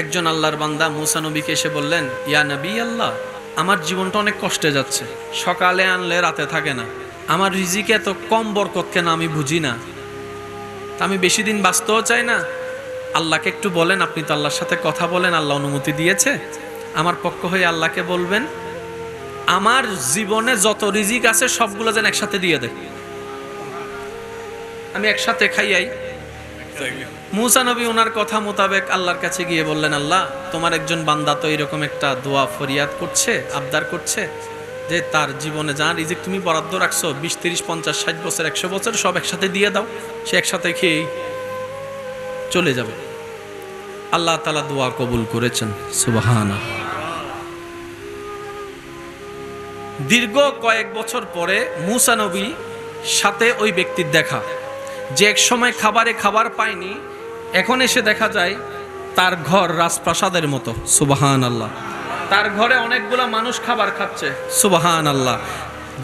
একজন আল্লাহর বান্দা মুসা নবীকে এসে বললেন, ইয়া নবী আল্লাহ, আমার জীবনটা অনেক কষ্টে যাচ্ছে, সকালে আনলে রাতে থাকে না, আমার রিজিকে এত কম বরকত কেন আমি বুঝি না, তা আমি বেশি দিন বাঁচতেও চাই না, আল্লাহকে একটু বলেন, আপনি তো আল্লাহর সাথে কথা বলেন, আল্লাহ অনুমতি দিয়েছে, আমার পক্ষ হয়ে আল্লাহকে বলবেন আমার জীবনে যত রিজিক আছে সবগুলো যেন একসাথে দিয়ে দেয়, আমি একসাথে খাইয়াই। মুসা নবী ওনার কথা মোতাবেক আল্লাহর কাছে গিয়ে বললেন, আল্লাহ, তোমার একজন বান্দা তো এরকম একটা দোয়া ফরিয়াদ করছে, আবদার করছে যে তার জীবনে যা রিজিক তুমি বরাদ্দ রাখছো 20, 30, 50, 60 বছর, 100 বছর সব একসাথে দিয়ে দাও, সে একসাথে খেয়েই চলে যাবে। আল্লাহ তাআলা দোয়া কবুল করেছেন, সুবহানাল্লাহ। দীর্ঘ কয়েক বছর পরে মুসা নবী সাথে ওই ব্যক্তির দেখা, যে এক সময় খাবারে খাবার পায়নি, এখন এসে দেখা যায় তার ঘর রাজপ্রাসাদের মতো, সুবহানাল্লাহ। তার ঘরে অনেকগুলো মানুষ খাবার খাচ্ছে, সুবহানাল্লাহ।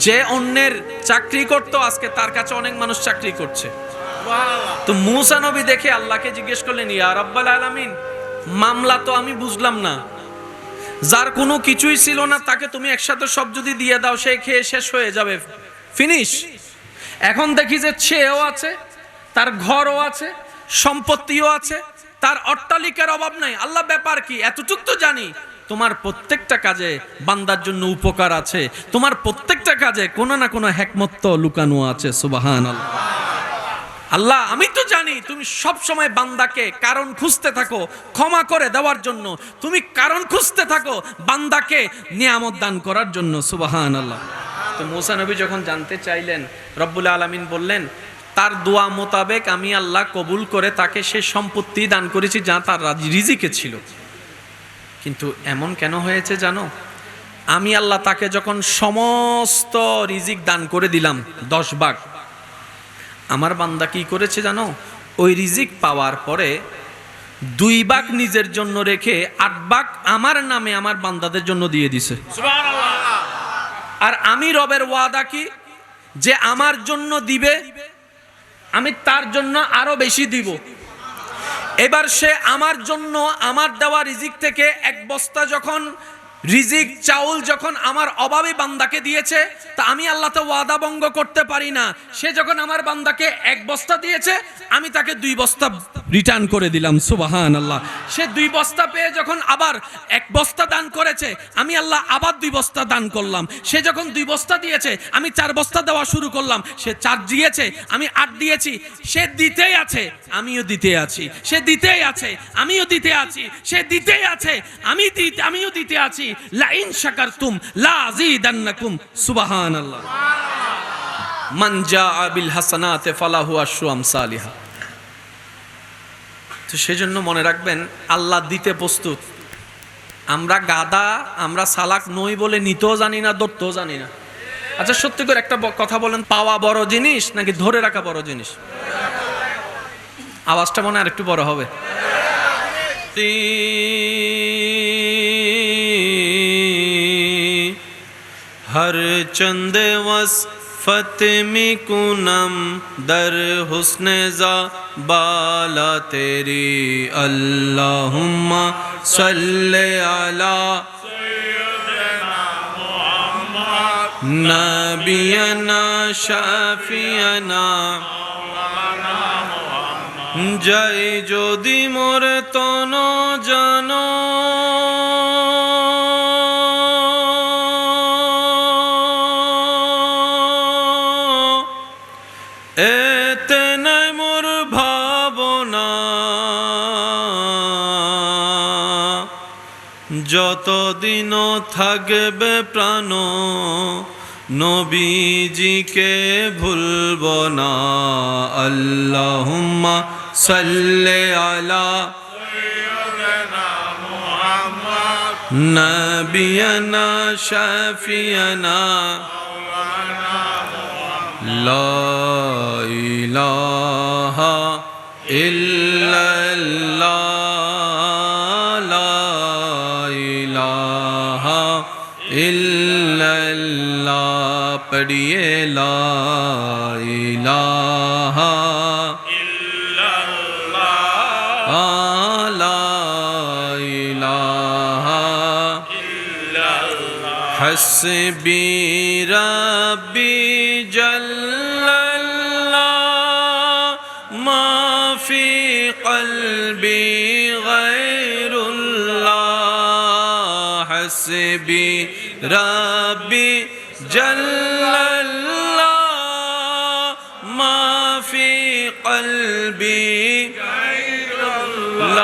যে অন্যের চাকরি করতো আজকে তার কাছে অনেক মানুষ চাকরি করছে। তো মুসা নবী দেখে আল্লাহকে জিজ্ঞেস করলেন, ইয়া রাব্বাল আলামিন, মামলা তো আমি বুঝলাম না, যার কোনো কিছুই ছিল না তাকে তুমি একসাথে সব যদি দিয়ে দাও সে খেয়ে শেষ হয়ে যাবে, ফিনিশ। এখন দেখি যে সেও আছে, তার ঘরও আছে, সম্পত্তিও আছে, তার অট্টালিকার অভাব নাই, আল্লাহ ব্যাপার কি? এতটুকু তো জানি তোমার প্রত্যেকটা কাজে বান্দার জন্য উপকার আছে, তোমার প্রত্যেকটা কাজে কোনো না কোনো হিকমত তো লুকানো আছে, সুবহানাল্লাহ। আল্লাহ, আমি তো জানি তুমি সব সময় বান্দাকে কারণ খুঁজতে থাকো ক্ষমা করে দেওয়ার জন্য, তুমি কারণ খুঁজতে থাকো বান্দাকে নিয়ামত দান করার জন্য, সুবহানাল্লাহ। তো মুসা নবী যখন জানতে চাইলেন, রব্বুল আলামিন বললেন, তার দোয়া মোতাবেক আমি আল্লাহ কবুল করে তাকে সে সম্পত্তি দান করেছি যা তার রিজিকে ছিল। কিন্তু এমন কেন হয়েছে জানো? আমি আল্লাহ তাকে যখন সমস্ত রিজিক দান করে দিলাম 10 ভাগ, আমার বান্দা কি করেছে জানো? ওই রিজিক পাওয়ার পরে 2 ভাগ নিজের জন্য রেখে 8 ভাগ আমার নামে আমার বান্দাদের জন্য দিয়ে দিছে, সুবহানাল্লাহ। আর আমি রবের ওয়াদা কি, যে আমার জন্য দিবে আমি তার জন্য আরো বেশি দিব। এবার সে আমার জন্য আমার দেওয়া রিজিক থেকে 1 বস্তা যখন রিজিক চাউল যখন আমার অভাবী বান্দাকে দিয়েছে, তা আমি আল্লাহ তো ওয়াদা ভঙ্গ করতে পারি না। সে যখন আমার বান্দাকে 1 বস্তা দিয়েছে, আমি তাকে 2 বস্তা রিটার্ন করে দিলাম, সুবহানাল্লাহ। সে 2 বস্তা পেয়ে যখন আবার 1 বস্তা দান করেছে, আমি আল্লাহ আবার 2 বস্তা দান করলাম। সে যখন 2 বস্তা দিয়েছে, আমি 4 বস্তা দেওয়া শুরু করলাম। সে 4 দিয়েছে, আমি 8 দিয়েছি। সে দিতেই আছে, আমিও দিতে আছি। সে দিতেই আছে, আমিও দিতে আছি। সে দিতেই আছে, আমিও দিতে আছি। লা ইন শাকারতুম লা আযীদান্নাকুম, সুবহানাল্লাহ। মান জাআ বিল হাসানাতি ফালাহু আশরু আমসালিহা। তো সেজন্য মনে রাখবেন, আল্লাহ দিতে প্রস্তুত। আমরা গাদা, আমরা সালাক নই বলে নিতেও জানি না, ধরতেও জানি না। আচ্ছা, সত্যি করে একটা কথা বলেন, পাওয়া বড় জিনিস নাকি ধরে রাখা বড় জিনিস? আওয়াজটা মনে আর একটু বড় হবে। हर चंद वस्फत में कुनम दर हुस्न ज़ा बाला तेरी अल्लाहुम्मा सल्ले अला नबियना शाफियना जय जोदी मोर तनो जानो এতে নাই মোর ভাবনা, যতদিন থাকবে প্রাণ নবীজিকে ভুলব না। আল্লাহুম্মা সাল্লি আলা সাইয়্যিদিনা মুহাম্মদ নবিয়ানা শাফিয়ানা লা ইলাহা ইল্লাল্লাহ, লা ইলাহা ইল্লাল্লাহ। পড়িয়ে লা ইলাহা ইল্লাল্লাহ, লা ইলাহা হাসবি রাব্বি জাল্লাল্লাহ মা ফি কলবি গায়রুল্লাহ হাসবি রাব্বি জাল্লাল্লাহ মা ফি কলবি গায়রুল্লাহ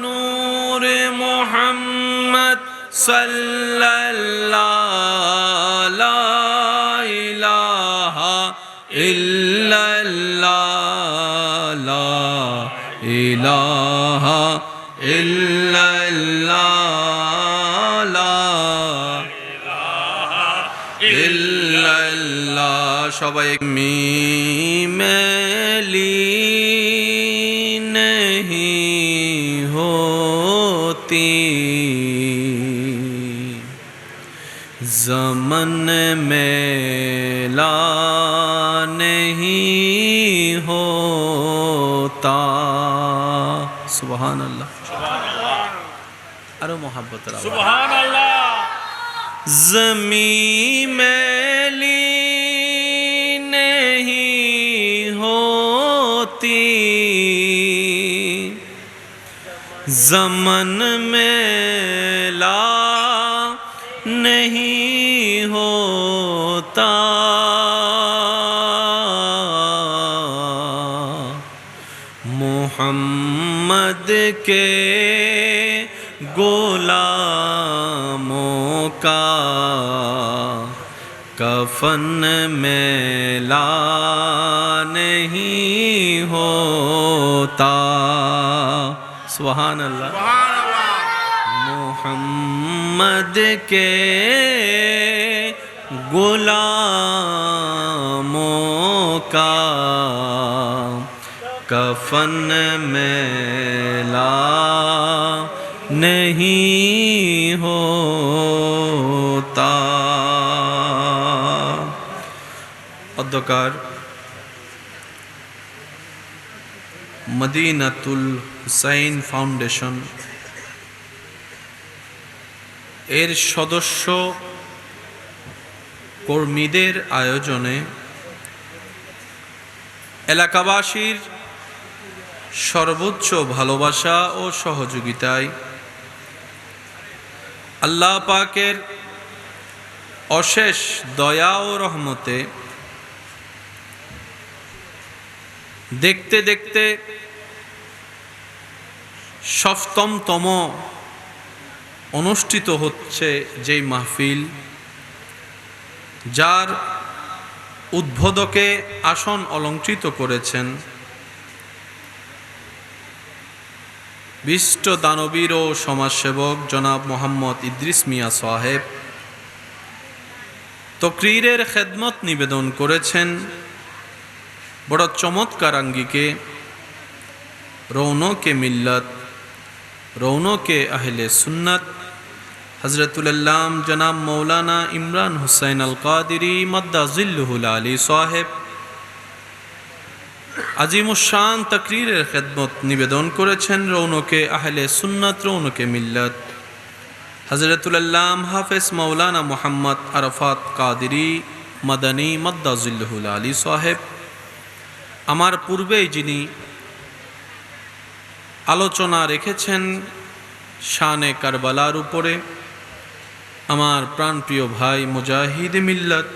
নূর মুহাম্মদ সাল্লাল্লাহু লা ইলাহা ইল্লাল্লাহ লা ইলাহা ইল্লাল্লাহ লা ইলাহা ইল্লাল্লাহ সবাই মেলি नहीं होती ज़मन मेला नहीं होता सुबहान अल्लाह अरे मोहब्बत सुभान अल्लाह ज़मीं मैली नहीं होती ज़मन मेला नहीं होता मोहम्मद के गुलामों का कफन मेला नहीं होता सुभान अल्लाह मोहम्मद के गुलामों का कफन मेला नहीं होता অধ্যকার মদিনাতুল হুসাইন ফাউন্ডেশন এর সদস্য কর্মীদের আয়োজনে এলাকাবাসীর সর্বোচ্চ ভালোবাসা ও সহযোগিতায় আল্লাহ পাকের অশেষ দয়া ও রহমতে দেখতে দেখতে সপ্তমতম অনুষ্ঠিত হচ্ছে যেই মাহফিল, যার উদ্বোধকে আসন অলঙ্কৃত করেছেন বিশিষ্ট দানবীর ও সমাজসেবক জনাব মোহাম্মদ ইদ্রিস মিয়া সাহেব। তকরীরের খেদমত নিবেদন করেছেন বড় চমৎকার আঙ্গিকে রৌনকে মিল্লাত, রৌনকে আহলে সুন্নাত হযরতুল আল্লাম জনাব মৌলানা ইমরান হুসাইন আল কাদিরি মাদ্দা জিল্লুহুল আলী সাহেব আজিমুশান তকরীরের খেদমত নিবেদন করেছেন রৌনকে আহলে সুন্নাত, রৌনকে মিল্লাত হযরতুল আল্লাম হাফেজ মৌলানা মুহাম্মদ আরাফাত কাদিরি মাদানী মাদ্দা জিল্লুহুল আলী সাহেব। আমার পূর্বেই যিনি আলোচনা রেখেছেন শানে কারবালার উপরে, আমার প্রাণপ্রিয় ভাই মুজাহিদ মিল্লাত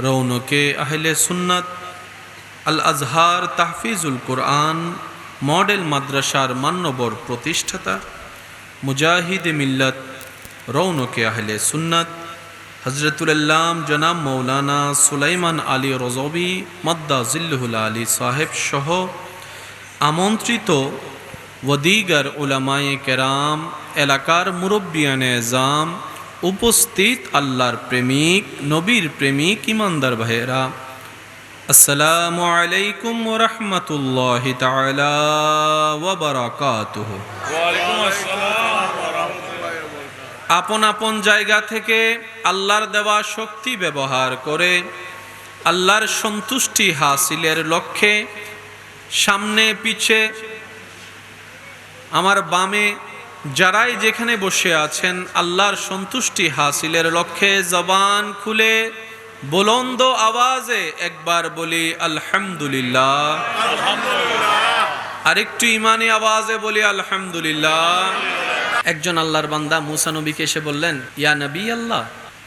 রৌনকে আহলে সুন্নাত আল আজহার তাহফিজুল কোরআন মডেল মাদ্রাসার মান্যবর প্রতিষ্ঠাতা মুজাহিদ মিল্লাত রৌনকে আহলে সুন্নাত হযরতুল আল্লাম জনাব মৌলানা সুলাইমান আলী রজবি মাদ্দা জিল্লুহুল আলী সাহেব সহ আমন্ত্রিত ওদিগার উলামায়ে কেরাম, এলাকার মুরব্বিয়ানে এজাম, উপস্থিত আল্লাহর প্রেমিক, নবীর প্রেমিক ইমানদার ভাইয়েরা, আসসালামু আলাইকুম ওয়া রাহমাতুল্লাহি তাআলা ওয়া বারাকাতুহু। ওয়া আলাইকুম আসসালাম ওয়া রাহমাতুল্লাহি ওয়া বারাকাতুহু। আপন আপন জায়গা থেকে আল্লাহর দেওয়া শক্তি ব্যবহার করে আল্লাহর সন্তুষ্টি হাসিলের লক্ষ্যে সামনে পিছে, আমার বামে যারাই যেখানে বসে আছেন আল্লাহর সন্তুষ্টি হাসিলের লক্ষ্যে জবান খুলে বুলন্দ আওয়াজে একবার বলি আলহামদুলিল্লাহ। আরেকটু ইমানি আওয়াজে বলি আলহামদুলিল্লাহ। একজন আল্লাহর বান্দা মুসা নবীকে এসে বললেন, ইয়া নবী আল্লাহ,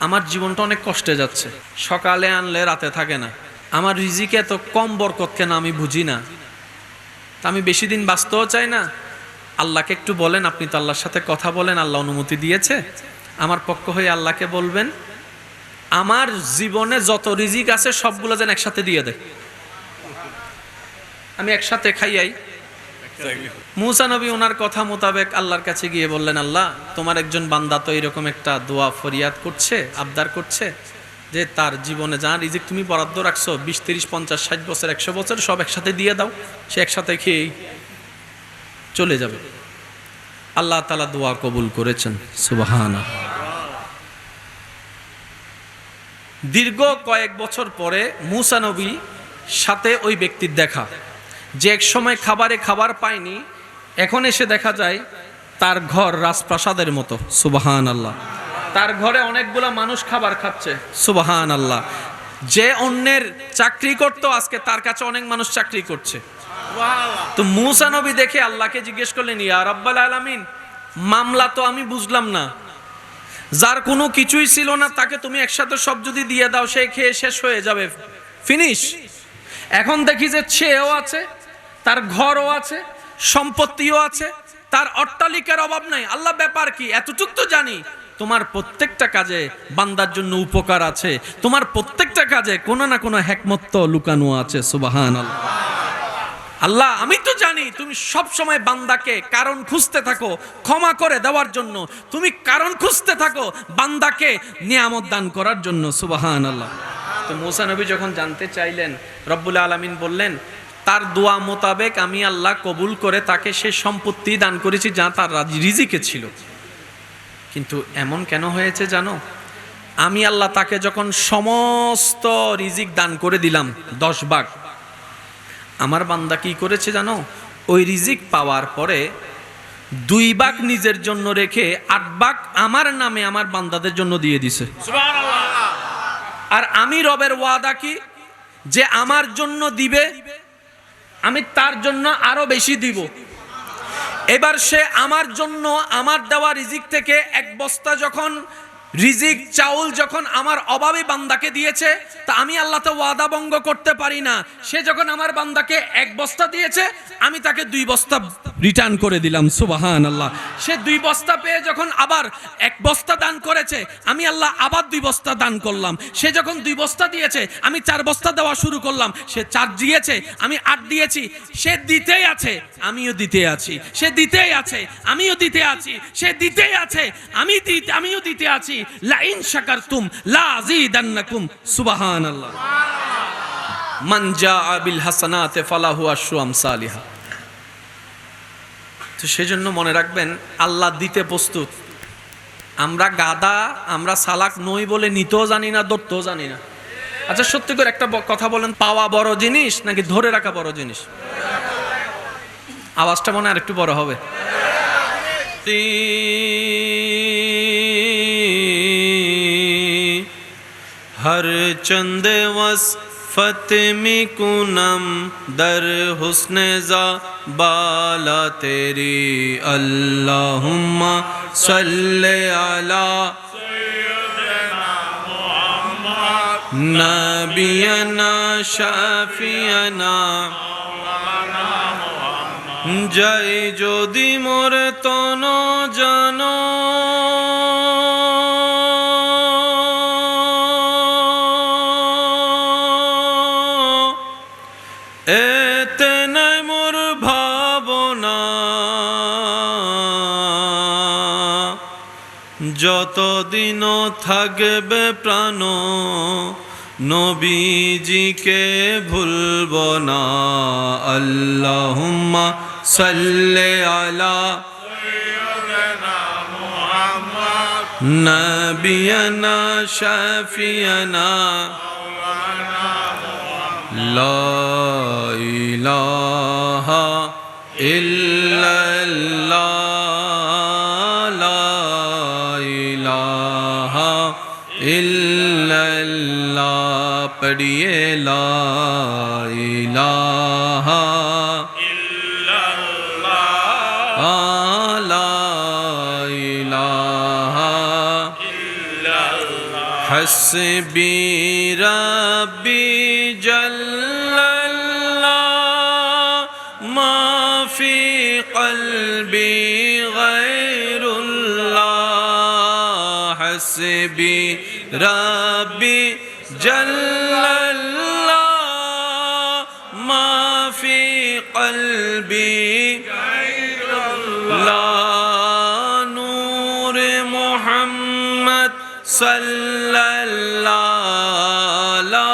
আমার জীবনটা অনেক কষ্টে যাচ্ছে, সকালে আনলে রাতে থাকে না, আমার রিজিকে এত কম বরকত কেন আমি বুঝি না, তা আমি বেশি দিন বাঁচতেও চাই না, আল্লাহকে একটু বলেন, আপনি তো আল্লাহর সাথে কথা বলেন, আল্লাহ অনুমতি দিয়েছে, আমার পক্ষ হয়ে আল্লাহকে বলবেন আমার জীবনে যত রিজিক আছে সবগুলো যেন একসাথে দিয়ে দেয়, আমি একসাথে খাইয়াই। মুসা নবী ওনার কথা মোতাবেক আল্লাহর কাছে গিয়ে বললেন, আল্লাহ তোমার একজন বান্দা তো এরকম একটা দোয়া ফরিয়াদ করছে, আবদার করছে যে তার জীবনে যা রিজিক তুমি বরাদ্দ রাখছো 20, 30, 50, 60 বছর, 100 বছর সব একসাথে দিয়ে দাও, সে একসাথে খেয়েই চলে যাবে। আল্লাহ তাআলা দোয়া কবুল করেছেন, সুবহানাল্লাহ। দীর্ঘ কয়েক বছর পরে মুসা নবী সাথে ওই ব্যক্তির দেখা, যে এক সময় খাবারে খাবার পায়নি, এখন এসে দেখা যায় তার ঘর রাজপ্রাসাদের মতো, সুবহানাল্লাহ। তার ঘরে অনেকগুলা মানুষ খাবার খাচ্ছে, সুবহানাল্লাহ। যে অন্যের চাকরি করতো আজকে তার কাছে অনেক মানুষ চাকরি করছে। তো মুসা নবী দেখে আল্লাহকে জিজ্ঞেস করলেন, ইয়া রাব্বাল আলামিন, মামলা তো আমি বুঝলাম না, যার কোনো কিছুই ছিল না তাকে তুমি একসাথে সব যদি দিয়ে দাও সে খেয়ে শেষ হয়ে যাবে, ফিনিশ। এখন দেখি যে সেও আছে, তার ঘরও আছে, সম্পত্তিও আছে, তার অট্টালিকার অভাব নাই, আল্লাহ ব্যাপার কি? এতটুক তো জানি তোমার প্রত্যেকটা কাজে বান্দার জন্য উপকার আছে, তোমার প্রত্যেকটা কাজে কোনো না কোনো হিকমত লুকানো আছে, সুবহানাল্লাহ। আল্লাহ আমি তো জানি তুমি সব সময় বান্দাকে কারণ খুঁজতে থাকো ক্ষমা করে দেওয়ার জন্য, তুমি কারণ খুঁজতে থাকো বান্দাকে নিয়ামত দান করার জন্য, সুবহানাল্লাহ। তো মুসা নবী যখন জানতে চাইলেন, রব্বুল আলামিন বললেন তার দোয়া মোতাবেক আমি আল্লাহ কবুল করে তাকে সে সম্পত্তি দান করেছি যা তার রিজিকে ছিল। কিন্তু এমন কেন হয়েছে জানো? আমি আল্লাহ তাকে যখন সমস্ত রিজিক দান করে দিলাম 10 ভাগ, আমার বান্দা কি করেছে জানো? ওই রিজিক পাওয়ার পরে 2 ভাগ নিজের জন্য রেখে 8 ভাগ আমার নামে আমার বান্দাদের জন্য দিয়ে দিছে। আর আমি রবের ওয়াদা কি, যে আমার জন্য দিবে আমি তার জন্য আরো বেশি দিব। এবার সে আমার জন্য আমার দেওয়া রিজিক থেকে 1 বস্তা যখন রিজিক চাউল যখন আমার অভাবী বান্দাকে দিয়েছে, তা আমি আল্লাহ তো ওয়াদা ভঙ্গ করতে পারি না। সে যখন আমার বান্দাকে 1 বস্তা দিয়েছে আমি তাকে 2 বস্তা রিটার্ন করে দিলাম, সুবহানাল্লাহ। সে 2 বস্তা পেয়ে যখন আবার 1 বস্তা দান করেছে আমি আল্লাহ আবার 2 বস্তা দান করলাম। সে যখন 2 বস্তা দিয়েছে আমি 4 বস্তা দেওয়া শুরু করলাম। সে 4 দিয়েছে আমি 8 দিয়েছি। সে দিতেই আছে আমিও দিতে আছি, সে দিতেই আছে আমিও দিতে আছি, সে দিতেই আছে আমিও দিতে আছি। লা ইন শাকারতুম লা আযীদান্নাকুম, সুবহানাল্লাহ। মান জাআ বিল হাসানাতি ফালাহু আশরু আমসালিহা। তো সেজন্য মনে রাখবেন আল্লাহ দিতে প্রস্তুত। আমরা গাদা, আমরা সালাক নই বলে নিতেও জানি না, ধরতেও জানি না। আচ্ছা সত্যি করে একটা কথা বলেন, পাওয়া বড় জিনিস নাকি ধরে রাখা বড় জিনিস? আওয়াজটা মনে আর একটু বড় হবে। हर चंद वसफत में कुनम दर हुस्न ज़ा बाला तेरी अल्लाहुम्मा सल्ले अला नबियना शाफियना जय जोदी मोर तनो जानो এতে নাই মোর ভাবনা, যতদিন থাকবে প্রাণ নবীজিকে ভুলব না। আল্লাহুম্মা সাল্লি আলা নবিয়ানা শাফিয়ানা লা ইলাহা ইল্লাল্লাহ। इल्लल्लाह पढ़िए ला इलाहा ला इलाहा हस्बी रब्बी जल्लल्लाह मा फी क़ल्बी गैरुल्लाह हस्बी रब्बी जल्लल्लाह मा फी क़ल्बी ला नूर मोहम्मद सल्लल्लाहु ला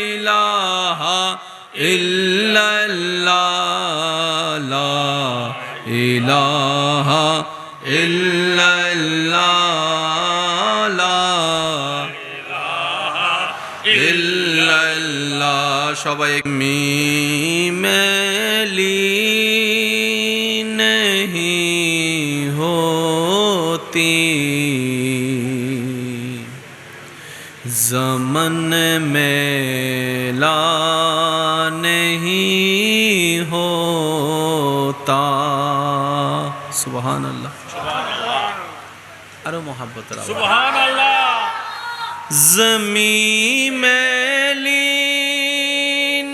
इलाहा इल्लल्लाह ला इलाहा इल्लल्लाह ला इल्लल्लाह সবাই মেলি नहीं होती ज़मन मेला नहीं होता सुबहान अल्लाह अरे मोहब्बत सुभान अल्लाह ज़मीं मैली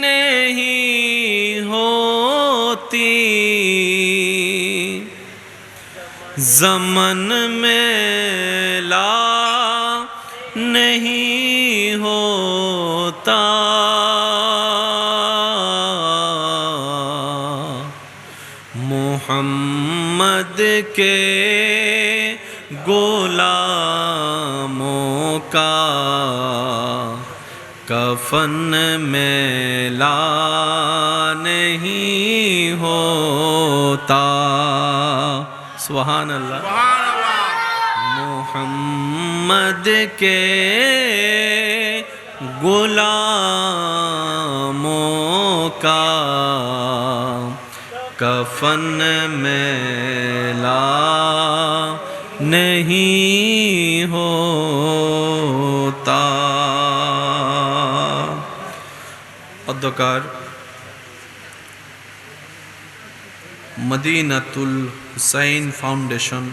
नहीं होती ज़मन मेला नहीं होता मोहम्मद के गुलामों का कफन मेला नहीं होता सुभान अल्लाह मोहम्मद के गुलामों का कफन मेला नहीं होता অধ্যকার মদিনাতুল হুসাইন ফাউন্ডেশন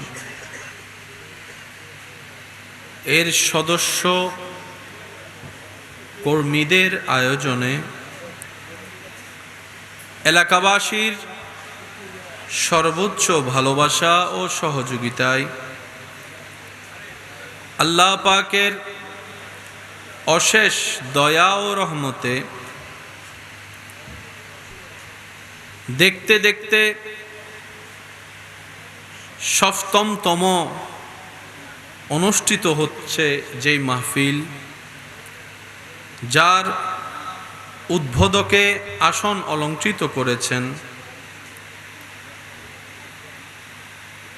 এর সদস্য কর্মীদের আয়োজনে এলাকাবাসীর সর্বোচ্চ ভালোবাসা ও সহযোগিতায় আল্লাহ পাকের অশেষ দয়া ও রহমতে দেখতে দেখতে সপ্তমতম অনুষ্ঠিত হচ্ছে যেই মাহফিল, যার উদ্বোধকে আসন অলঙ্কৃত করেছেন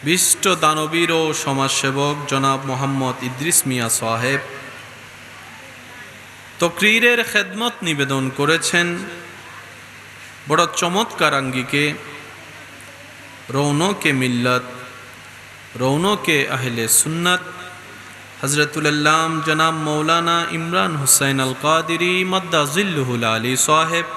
বিশিষ্ট দানবীর ও সমাজসেবক জনাব মোহাম্মদ ইদ্রিস মিয়া সাহেব। তকরীরের খেদমত নিবেদন করেছেন বড় চমৎকার আঙ্গিকে রৌনকে মিল্লত, রৌনকে আহলে সুন্নত হযরতুল আল্লাম জনাব মৌলানা ইমরান হুসাইন আল কাদিরি মাদ্দা জিল্লুহুল আলী সাহেব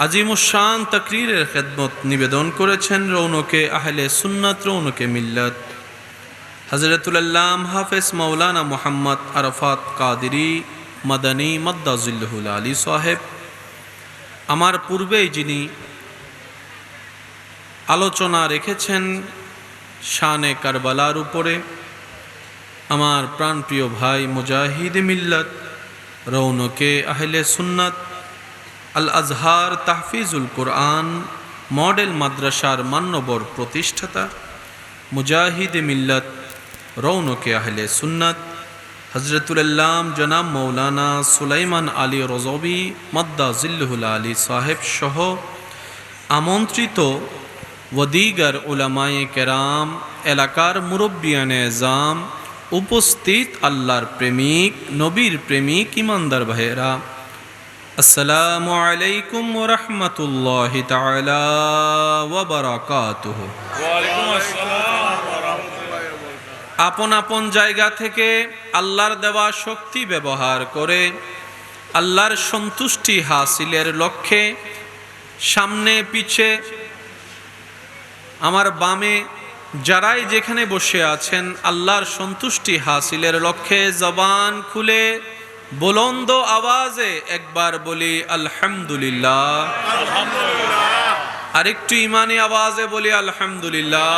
আজিমুশান তকরীরের খেদমত নিবেদন করেছেন রৌনকে আহলে সুন্নত, রৌনকে মিল্লত হযরতুল আল্লাম হাফেজ মৌলানা মোহাম্মদ আরাফাত কাদিরি মাদানী মাদ্দা জিল্লুহুল আলী সাহেব। আমার পূর্বেই যিনি আলোচনা রেখেছেন শানে কারবালার উপরে, আমার প্রাণপ্রিয় ভাই মুজাহিদ মিল্লত রৌনকে আহলে সুন্নত আল আজহার তাহফিজুল কোরআন মডেল মাদ্রাসার মান্যবর প্রতিষ্ঠাতা মুজাহিদ মিল্লত রৌনকে আহলে সুন্নত হযরতুল আল্লাম জনাব মৌলানা সুলাইমান আলী রজবি মাদ্দা জিল্লুহুল আলী সাহেব সহ আমন্ত্রিত ওদিগার উলামায়ে কেরাম, এলাকার মুরব্বিয়ানে এজাম, উপস্থিত আল্লাহর প্রেমিক, নবীর প্রেমিক ইমানদার ভাইয়েরা, আসসালামু আলাইকুম ওয়া রাহমাতুল্লাহি তাআলা ওয়া বারাকাতুহু। ওয়া আলাইকুম আসসালাম ওয়া রাহমাতুল্লাহি ওয়া বারাকাতুহু। আপন আপন জায়গা থেকে আল্লাহর দেওয়া শক্তি ব্যবহার করে আল্লাহর সন্তুষ্টি হাসিলের লক্ষ্যে সামনে পিছে আমার বামে যারাই যেখানে বসে আছেন আল্লাহর সন্তুষ্টি হাসিলের লক্ষ্যে জবান খুলে বুলন্দ আওয়াজে একবার বলি আলহামদুলিল্লাহ। আরেকটু ইমানি আওয়াজে বলি আলহামদুলিল্লাহ।